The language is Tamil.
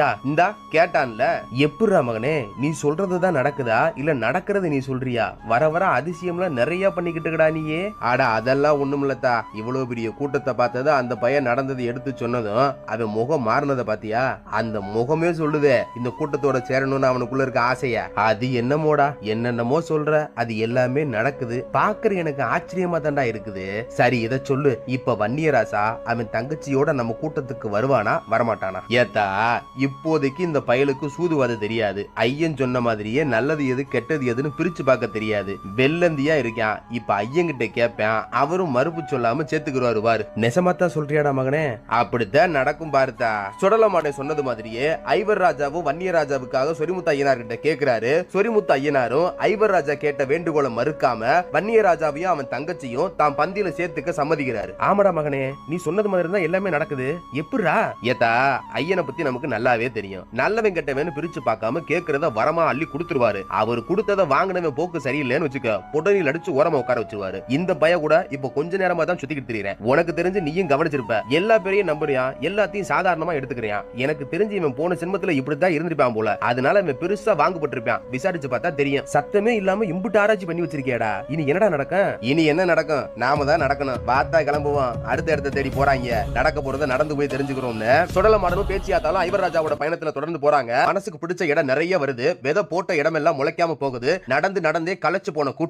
கேட்டா இந்தா கேட்டான்ல. எப்படிரா மகனே, நீ சொல்றதுதான் நடக்குதா இல்ல நடக்கிறது நீ சொல்றியா? வர வர அதிசயம்ல நிறைய பண்ணிக்கிட்டுடா நீயே. ஆட அதெல்லாம் ஒண்ணுமில்லத்தா. இவ்வளவு பெரிய கூட்டத்தை பார்த்தது அந்த பையன் நடந்தது எடுத்து சொன்னதும் அவன் முகம் மாறினதை பாத்தியா? அந்த முகமே சொல்லுதே இந்த கூட்டத்தோட சேரணும்னு அவனுக்குள்ள இருக்க ஆசைய. அது என்னமோடா, என்னென்னமோ சொல்ற, அது எல்லாமே நடக்குது. பாக்குற எனக்கு ஆச்சரியமா தான்டா இருக்குது. சரி இத சொல்லு, இப்ப வன்னியராசா அவன் தங்கச்சியோட நம்ம கூட்டத்துக்கு வருவானா வரமாட்டானா? ஏத்தா இப்போதைக்கு இந்த பயலுக்கு சூதுவாது தெரியாது. ஐயன் சொன்ன மாதிரியே நல்லது எது கெட்டது எதுன்னு பிரிச்சு பார்க்க தெரியாது. வெள்ளந்தியா இருக்கான். இப்ப ஐயன்கிட்ட கேட்பேன், அவரும் மறுப்பு சொல்லாம சேர்த்துக்குருவாரு பாரு. நெசமாத்தான் சொல்றியாடா மகனே? அப்படித்தான் நடக்கும் பாருத்தா. சுடலமாடை சொன்னது மாதிரியே ஐவர் ராஜாவும் வன்னியராஜாவுக்காக சொரிமுத்து ஐயனார் கிட்ட கேக்குறாரு. சொரிமுத்து ஐயனாரும் ஐவர் ராஜா கேட்ட வேண்டுகோளை மறுக்காம வன்னியராஜாவையும் அவன் தங்கச்சியும் தான் பந்தியில சேர்த்துக்க சம்மதிக்கிறாரு. ஆமாடா மகனே, நீ சொன்னது மாதிரி தான் எல்லாமே நடக்குது. எப்படிரா? ஏத்தா ஐயனை பத்தி நமக்கு நல்லாவே தெரியும். நல்லவன் கெட்டவன் பிரிச்சு பார்க்காம கேக்குறத வரமா அள்ளி கொடுத்துருவாரு. அவர் கொடுத்ததை வாங்கினவன் போக்கு சரியில்லைன்னு வச்சுக்க, புடனில் அடிச்சு ஓரமா உட்கார வச்சிருவாரு. இந்த பய கூட இப்ப கொஞ்ச நேரமா தான் சுத்திக்கிட்டு திரியறேன். உனக்கு தெரிஞ்சு நீயும் கவனிச்சிருப்ப. எல்லா பேரையும் நம்புறியா, எல்லாத்தையும் சாதாரணமா எடுத்துக்கிறியான். எனக்கு தெரிஞ்சு இவன் போன சினிமத்துல இப்படித்தான் இருந்திருப்பான் போல. அதனால இவன் பெருசா வாங்கப்பட்டிருப்பான். விசாரிச்சு பார்த்தா தெரியும். சத்தமே இல்லாம இம்புட்டு ஆராய்ச்சி பண்ணி வச்சிருக்கியாடா. இனி என்னடா நடக்கும்? இனி என்ன நடக்கும்? நாம தான் நடக்கணும். பார்த்தா கிளம்புவோம். அடுத்த இடத்த தேடி போறாங்க. நடக்க போறத நடந்து போய் தெரிஞ்சுக்கிறோம்னு சுடலமாடனும் பேச்சியாத்தாலும் ஐவர் ராஜாவோட பயணத்துல தொடர்ந்து போறாங்க. மனசுக்கு பிடிச்ச இடம் நிறைய வருது. விதை போட்ட இடம் எல்லாம் முளைக்காம போகுது. நடந்து நடந்தே களைச்சு போன கூட்டம்